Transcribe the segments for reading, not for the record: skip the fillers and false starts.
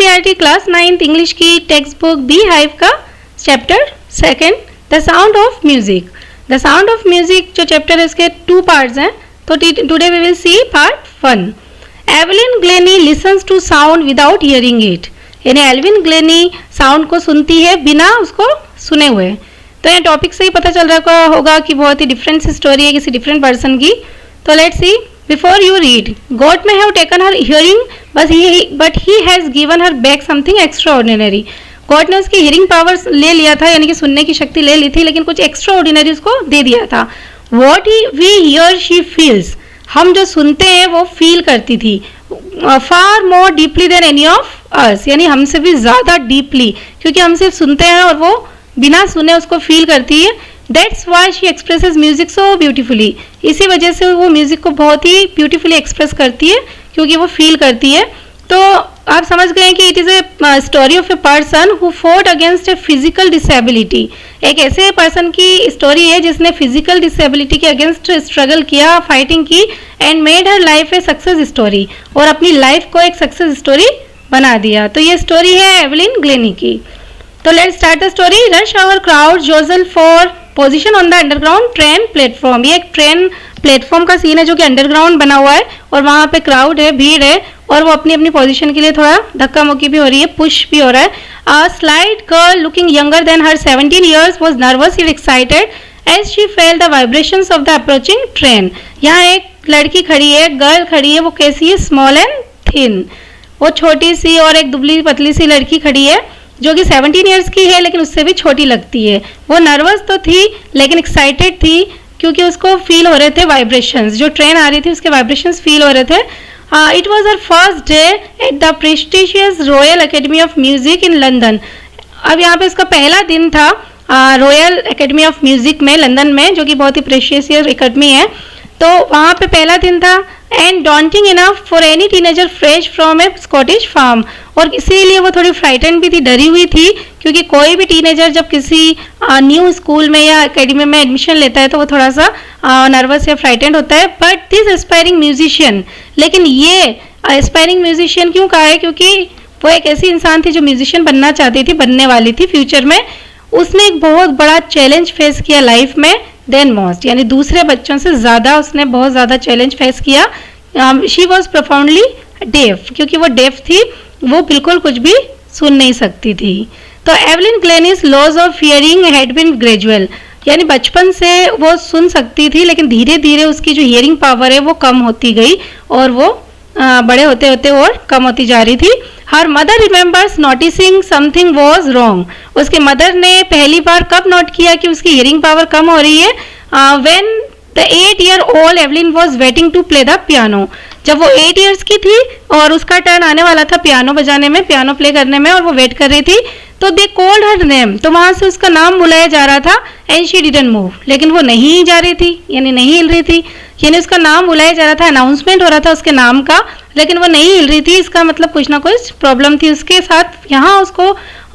NCERT class 9th English की text book Beehive का chapter 2 the sound of music. The sound of music जो chapter है उसके 2 parts हैं, तो today we will see part 1। Evelyn Glennie listens to sound without hearing it, यानी Elvin Glennie sound को सुनती है बिना उसको सुने हुए। तो ये टॉपिक से ही पता चल रहा होगा कि बहुत ही डिफरेंट स्टोरी है किसी डिफरेंट पर्सन की। तो let's see, before you read, God may have taken her hearing but he has given her back something extraordinary। God ने उसकी हियरिंग पावर्स ले लिया था, यानी कि सुनने की शक्ति ले ली थी, लेकिन कुछ एक्स्ट्रा ऑर्डिनरी उसको दे दिया था। What we hear she feels, हम जो सुनते हैं वो फील करती थी, far more deeply than any of us, यानी हमसे भी ज़्यादा डीपली, क्योंकि हम सिर्फ सुनते हैं और वो बिना सुने उसको फील करती है। That's why she expresses music so beautifully, इसी वजह से वो म्यूजिक को बहुत ही ब्यूटीफुली एक्सप्रेस करती है, क्योंकि वो फील करती है। तो आप समझ गए कि it is a story of a person who fought against a physical disability. एक ऐसे पर्सन की स्टोरी है जिसने फिजिकल डिसेबिलिटी के अगेंस्ट स्ट्रगल किया, फाइटिंग की, and made her life a success story, और अपनी लाइफ को एक सक्सेस स्टोरी बना दिया। तो ये स्टोरी है एवलिन ग्लेनी की। तो let's start the story. Rush hour crowd jostle for position on the underground train platform. ये एक ट्रेन प्लेटफॉर्म का सीन है जो कि अंडरग्राउंड बना हुआ है, और वहाँ पे क्राउड है, भीड़ है, और वो अपनी अपनी पोजीशन के लिए थोड़ा धक्का मुक्की भी हो रही है, पुश भी हो रहा है। A slight girl looking younger than her 17 years was nervous and excited as she felt the vibrations of the approaching train। यहाँ एक लड़की खड़ी है, गर्ल खड़ी है, वो कैसी है, स्मॉल एंड थिन, वो छोटी सी और एक दुबली पतली सी लड़की खड़ी है जो कि 17 years की है, लेकिन उससे भी छोटी लगती है। वो नर्वस तो थी लेकिन एक्साइटेड थी, क्योंकि उसको फील हो रहे थे वाइब्रेशंस, जो ट्रेन आ रही थी उसके वाइब्रेशंस फील हो रहे थे। It was her first day at the prestigious Royal Academy of Music in London. अब यहाँ पे उसका पहला दिन था रॉयल एकेडमी ऑफ म्यूजिक में लंदन में, जो कि बहुत ही प्रेस्टिशियस एकेडमी है। तो वहाँ पे पहला दिन था। And daunting enough for any teenager fresh from a Scottish farm, और इसीलिए वो थोड़ी फ्राइटन भी थी, डरी हुई थी, क्योंकि कोई भी टीनेजर जब किसी न्यू स्कूल में या एकेडमी में एडमिशन लेता है तो वो थोड़ा सा नर्वस या फ्राइटेंड होता है। बट दिस एस्पायरिंग म्यूजिशियन, लेकिन ये एस्पायरिंग म्यूजिशियन क्यों कहा है, क्योंकि वो एक ऐसी इंसान थी जो म्यूजिशियन बनना चाहती थी, बनने वाली थी फ्यूचर में। उसने एक बहुत बड़ा चैलेंज फेस किया लाइफ में देन मोस्ट, यानी दूसरे बच्चों से ज़्यादा उसने बहुत ज़्यादा चैलेंज फेस किया। शी वॉज प्रोफाउंडली डेफ, क्योंकि वो डेफ थी, वो बिल्कुल कुछ भी सुन नहीं सकती थी। तो Evelyn Glennie's loss of hearing had been gradual, यानी बचपन से वो सुन सकती थी, लेकिन धीरे धीरे उसकी जो हियरिंग पावर है वो कम होती गई, और वो बड़े होते होते और कम होती जा रही थी। Her mother remembers noticing something was wrong, उसके मदर ने पहली बार कब नोट किया कि उसकी हियरिंग पावर कम हो रही है, when the 8-year-old Evelyn was waiting to play the piano. जब वो 8 years की थी और उसका टर्न आने वाला था पियानो बजाने में, पियानो प्ले करने में, और वो वेट कर रही थी, तो दे कॉल्ड हर नेम, तो वहां से उसका नाम बुलाया जा रहा था। एंड शी डिडंट मूव, लेकिन वो नहीं जा रही थी, यानी नहीं हिल रही थी, यानी उसका नाम बुलाया जा रहा था, अनाउंसमेंट हो रहा था उसके नाम का, लेकिन वो नहीं हिल रही थी। इसका मतलब कुछ ना कुछ प्रॉब्लम थी उसके साथ। यहाँ उसको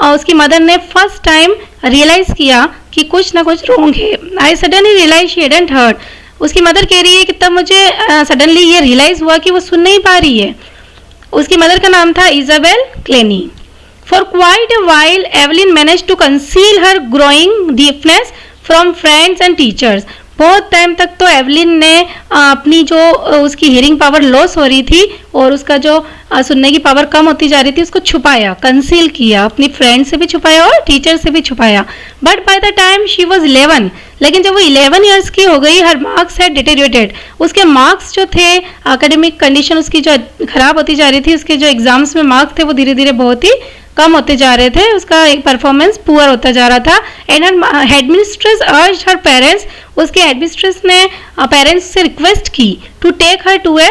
उसकी मदर ने फर्स्ट टाइम रियलाइज किया कि कुछ ना कुछ रॉन्ग है। I suddenly realise she hadn't heard, उसकी मदर कह रही है कि तब मुझे सडनली ये रियलाइज हुआ कि वो सुन नहीं पा रही है। उसकी मदर का नाम था Isabel Glennie. For quite a while Evelyn manage to conceal her growing deepness from friends and teachers. बहुत टाइम तक तो एवलिन ने अपनी जो उसकी हियरिंग पावर लॉस हो रही थी और उसका जो सुनने की पावर कम होती जा रही थी उसको छुपाया, कंसील किया, अपनी फ्रेंड से भी छुपाया और टीचर से भी छुपाया। But by the time she was 11, लेकिन जब वो 11 years की हो गई, हर मार्क्स हैड डिटेरियोरेटेड, उसके मार्क्स जो थे, एकेडमिक कंडीशन उसकी जो खराब होती जा रही थी, उसके जो एग्जाम्स में मार्क्स थे वो धीरे धीरे बहुत ही कम होते जा रहे थे, उसका एक परफॉर्मेंस पुअर होता जा रहा था। And her headmistress urged her parents, उसके हेडमिस्ट्रेस ने पेरेंट्स से रिक्वेस्ट की to take her to a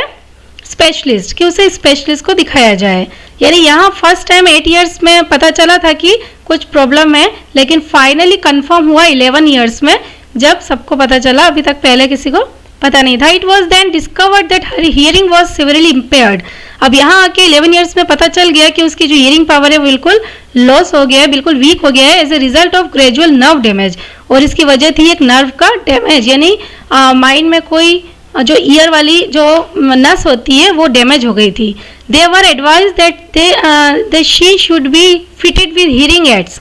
specialist, कि उसे स्पेशलिस्ट को दिखाया जाए। यानी यहाँ फर्स्ट टाइम 8 years में पता चला था कि कुछ प्रॉब्लम है, लेकिन फाइनली कंफर्म हुआ 11 years में, जब सबको पता चला, अभी तक पहले किसी को पता नहीं था। It was then discovered that her hearing was severely impaired. अब यहाँ आके 11 years में पता चल गया कि उसकी जो हियरिंग पावर है बिल्कुल लॉस हो गया है, बिल्कुल वीक हो गया है, as a result of gradual nerve damage. और इसकी वजह थी एक नर्व का डैमेज, यानी माइंड में कोई जो ईयर वाली जो नस होती है वो डैमेज हो गई थी। they were advised that she should be fitted with hearing aids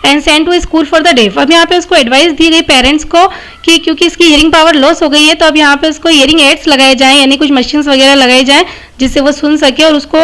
and send to school for the deaf. अब यहाँ पे उसको एडवाइस दी गई पेरेंट्स को कि क्योंकि इसकी हियरिंग पावर लॉस हो गई है तो अब यहाँ पे उसको हियरिंग एड्स लगाए जाएं, यानी कुछ मशीन्स वगैरह लगाई जाएं जिससे वो सुन सके, और उसको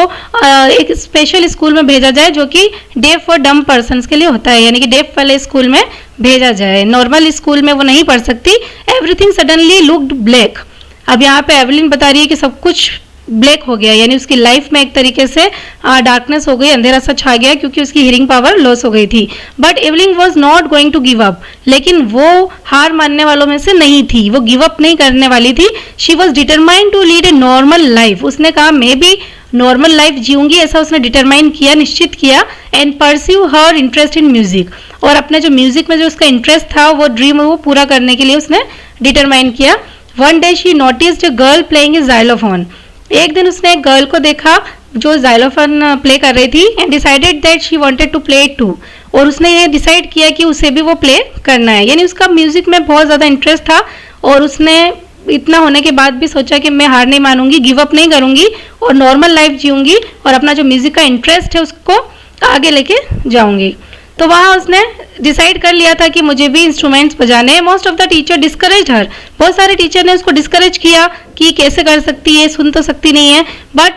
एक स्पेशल स्कूल में भेजा जाए जो कि डेफ और डम पर्सन्स के लिए होता है, यानी कि डेफ वाले स्कूल में भेजा जाए। नॉर्मल स्कूल में वो नहीं पढ़ सकती। Everything suddenly looked black. अब यहाँ पे एवलिन बता रही है कि सब कुछ ब्लैक हो गया, यानी उसकी लाइफ में एक तरीके से डार्कनेस हो गई, अंधेरा सा छा गया क्योंकि उसकी हियरिंग पावर लॉस हो गई थी। But Evelyn was not going to give up, लेकिन वो हार मानने वालों में से नहीं थी, वो गिव अप नहीं करने वाली थी। She was determined to lead a normal life. उसने कहा मैं भी नॉर्मल लाइफ जीऊंगी, ऐसा उसने डिटरमाइन किया, निश्चित किया। And pursue her interest in music, और अपने जो म्यूजिक में जो उसका इंटरेस्ट था, वो ड्रीम वो पूरा करने के लिए उसने डिटरमाइन किया। One day she noticed a girl playing a xylophone. एक दिन उसने एक गर्ल को देखा जो जाइलोफोन प्ले कर रही थी, and decided that she wanted to play it too, और उसने ये डिसाइड किया कि उसे भी वो प्ले करना है, यानी उसका म्यूजिक में बहुत ज़्यादा इंटरेस्ट था, और उसने इतना होने के बाद भी सोचा कि मैं हार नहीं मानूंगी, गिव अप नहीं करूंगी और नॉर्मल लाइफ जीऊंगी और अपना जो म्यूजिक का इंटरेस्ट है उसको आगे लेके जाऊंगी। तो वहाँ उसने डिसाइड कर लिया था कि मुझे भी इंस्ट्रूमेंट्स बजाने हैं। Most of the teacher discourage हर, बहुत सारे टीचर ने उसको डिस्करेज किया कि कैसे कर सकती है, सुन तो सकती नहीं है। But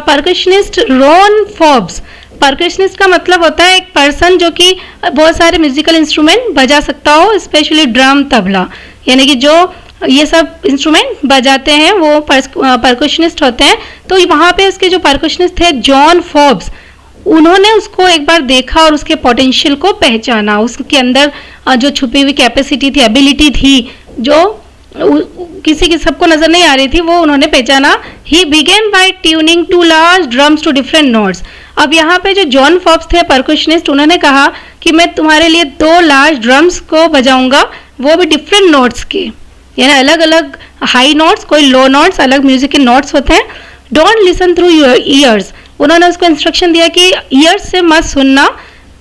percussionist Ron Forbes, percussionist का मतलब होता है एक पर्सन जो कि बहुत सारे म्यूजिकल इंस्ट्रूमेंट बजा सकता हो, स्पेशली ड्रम, तबला, यानी कि जो ये सब इंस्ट्रूमेंट बजाते हैं वो परकशनिस्ट होते हैं। तो वहाँ पे उसके जो परकशनिस्ट थे जॉन फॉर्ब्स, उन्होंने उसको एक बार देखा और उसके पोटेंशियल को पहचाना, उसके अंदर जो छुपी हुई कैपेसिटी थी, एबिलिटी थी, जो किसी की सबको नजर नहीं आ रही थी, वो उन्होंने पहचाना। He began by tuning two large drums to different notes. अब यहाँ पे जो जॉन फॉर्ब्स थे परकशनिस्ट, उन्होंने कहा कि मैं तुम्हारे लिए 2 लार्ज ड्रम्स को बजाऊंगा, वो भी डिफरेंट नोट्स के, यानी अलग अलग हाई नोट्स, कोई लो नोट्स, अलग म्यूजिक के नोट्स होते हैं। Don't listen through your ears, उन्होंने उसको इंस्ट्रक्शन दिया कि ईयर्स से मत सुनना,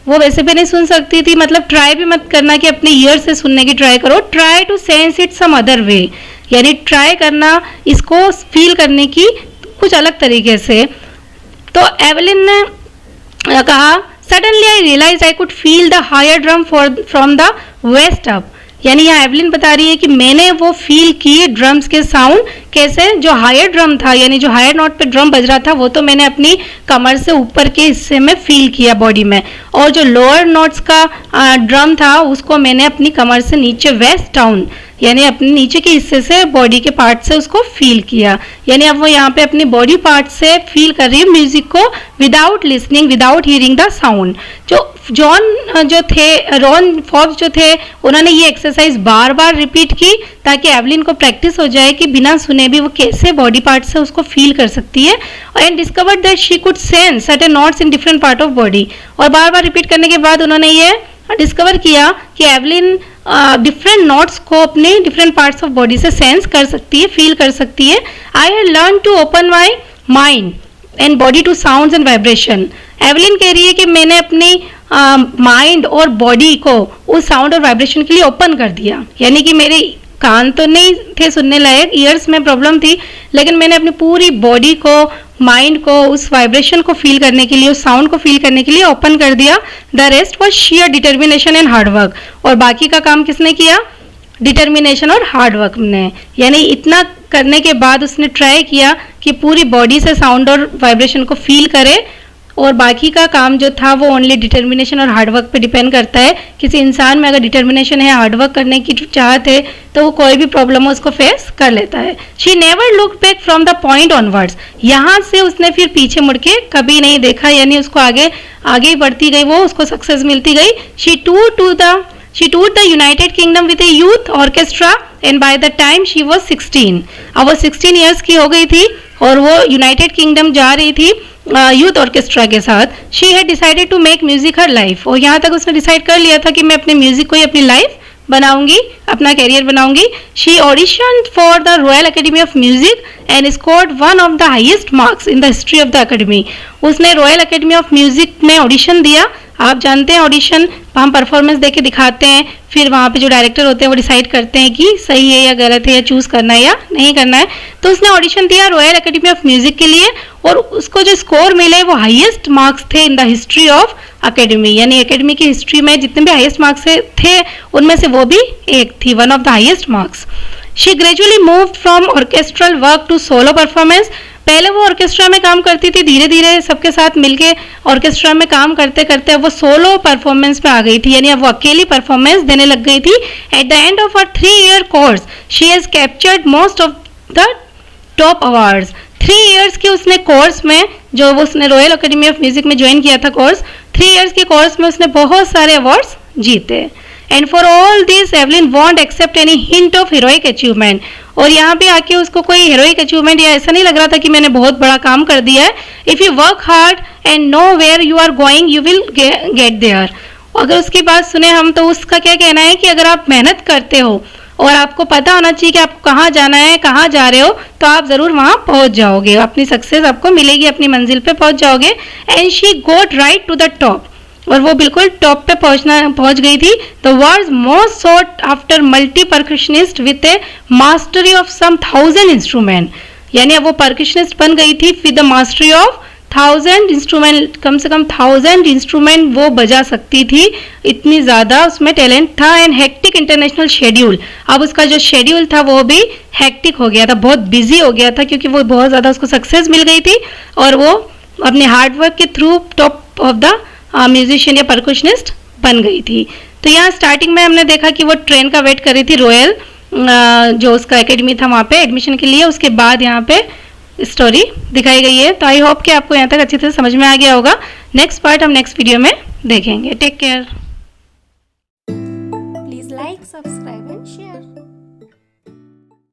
वो वैसे भी नहीं सुन सकती थी, मतलब ट्राई भी मत करना कि अपने ईयर से सुनने की ट्राई करो। Try to sense it some other way, यानी ट्राई करना इसको फील करने की कुछ अलग तरीके से। तो एवलिन ने कहा suddenly I realise I could feel the higher drum from the waist up, यानी यहाँ एवलिन बता रही है कि मैंने वो फील किए ड्रम्स के साउंड, कैसे, जो हायर ड्रम था, यानी जो हायर नोट पे ड्रम बज रहा था, वो तो मैंने अपनी कमर से ऊपर के हिस्से में फील किया बॉडी में, और जो लोअर नोट्स का ड्रम था उसको मैंने अपनी कमर से नीचे वेस्ट डाउन, यानी अपने नीचे के हिस्से से, बॉडी के पार्ट से उसको फील किया। यानी अब वो यहाँ पे अपनी बॉडी पार्ट से फील कर रही है म्यूजिक को, without listening, without hearing the sound. जो जॉन जो थे, रॉन फॉर्ब्स जो थे, उन्होंने ये एक्सरसाइज बार बार रिपीट की ताकि एवलिन को प्रैक्टिस हो जाए कि बिना सुने भी वो कैसे बॉडी पार्ट से उसको फील कर सकती है। And discovered that she could sense certain notes in different part of body, और बार बार रिपीट करने के बाद उन्होंने ये डिस्कवर किया कि एवलिन डिफरेंट नोट्स को अपने डिफरेंट पार्ट्स ऑफ बॉडी से सेंस कर सकती है, फील कर सकती है। I had learn to open my mind and body to sounds and vibration. Evelyn कह रही है कि मैंने अपनी माइंड और बॉडी को उस साउंड और वाइब्रेशन के लिए ओपन कर दिया, यानी कि मेरे कान तो नहीं थे सुनने लायक, ईयर्स में प्रॉब्लम थी, लेकिन मैंने अपनी पूरी बॉडी को, माइंड को उस वाइब्रेशन को फील करने के लिए, उस साउंड को फील करने के लिए ओपन कर दिया। The rest was share determination and hard work, और बाकी का काम किसने किया? डिटर्मिनेशन और हार्डवर्क ने। यानी इतना करने के बाद उसने ट्राई किया कि पूरी बॉडी से साउंड और वाइब्रेशन को फील करे, और बाकी का काम जो था वो ओनली डिटर्मिनेशन और हार्डवर्क पे डिपेंड करता है। किसी इंसान में अगर डिटर्मिनेशन है, हार्डवर्क करने की चाहत है, तो वो कोई भी प्रॉब्लम हो उसको फेस कर लेता है। She never look back from the point onwards, यहाँ से उसने फिर पीछे मुड़ के कभी नहीं देखा, यानी उसको आगे आगे बढ़ती गई, वो उसको सक्सेस मिलती गई। She toured the United Kingdom with a youth orchestra and by the time she was 16, अब वो 16 years की हो गई थी और वो यूनाइटेड किंगडम जा रही थी यूथ ऑर्केस्ट्रा के साथ। She had decided to make music her life, और यहाँ तक उसने डिसाइड कर लिया था कि मैं अपने म्यूजिक को ही अपनी लाइफ बनाऊंगी, अपना कैरियर बनाऊंगी। She audition for the royal Academy of music and scored one of the highest marks in the history of the academy. उसने रॉयल एकेडमी ऑफ म्यूजिक में ऑडिशन दिया, आप जानते हैं ऑडिशन हम परफॉर्मेंस देके दिखाते हैं, फिर वहाँ पे जो डायरेक्टर होते हैं वो डिसाइड करते हैं कि सही है या गलत है, या चूज करना है या नहीं करना है। तो उसने ऑडिशन दिया रॉयल एकेडमी ऑफ म्यूजिक के लिए, और उसको जो स्कोर मिले वो हाईएस्ट मार्क्स थे in the history of academy, यानी एकेडमी की हिस्ट्री में जितने भी हाईएस्ट मार्क्स थे उनमें से वो भी एक थी, one of the highest marks. She gradually moved from orchestral work to solo performance. पहले वो ऑर्केस्ट्रा में काम करती थी, धीरे धीरे सबके साथ मिलके ऑर्केस्ट्रा में काम करते करते वो सोलो परफॉर्मेंस पे आ गई थी, यानी अब वो अकेली परफॉर्मेंस देने लग गई थी। At the end of her 3-year course she has captured most of the top awards. 3 years के उसने कोर्स में, जो उसने रॉयल एकेडमी ऑफ म्यूजिक में ज्वाइन किया था कोर्स, 3 years के कोर्स में उसने बहुत सारे अवार्ड्स जीते। And for all this Evelyn won't accept any hint of heroic achievement. और यहाँ पे आके उसको कोई हीरोइक अचीवमेंट या ऐसा नहीं लग रहा था कि मैंने बहुत बड़ा काम कर दिया है। If you work hard and know where you are going you will get there. अगर उसकी बात सुने हम तो उसका क्या कहना है कि अगर आप मेहनत करते हो और आपको पता होना चाहिए कि आपको कहाँ जाना है, कहाँ जा रहे हो, तो आप जरूर वहां पहुंच जाओगे, अपनी सक्सेस आपको मिलेगी, अपनी मंजिल पे पहुंच जाओगे। And she got right to the top, और वो बिल्कुल टॉप पे पहुंच गई थी। The world's most sought after multi percussionist with a mastery of some 1000 instrument, यानी अब वो परकशनिस्ट बन गई थी with the mastery of 1000 instrument, कम से कम 1000 इंस्ट्रूमेंट वो बजा सकती थी, इतनी ज्यादा उसमें टैलेंट था। एंड हेक्टिक इंटरनेशनल शेड्यूल, अब उसका जो शेड्यूल था वो भी हेक्टिक हो गया था, बहुत बिजी हो गया था, क्योंकि वो बहुत ज्यादा उसको सक्सेस मिल गई थी और वो अपने हार्डवर्क के through top of the musician या परकशनिस्ट बन गई थी। तो यहाँ स्टार्टिंग में हमने देखा कि वो ट्रेन का वेट कर रही थी रॉयल, जो उसका एकेडमी था वहाँ पे एडमिशन के लिए। उसके बाद यहाँ पे स्टोरी दिखाई गई है। तो आई होप कि आपको यहाँ तक अच्छी तरह समझ में आ गया होगा। नेक्स्ट पार्ट हम नेक्स्ट वीडियो में देखेंगे। Take care. Please like, subscribe and share.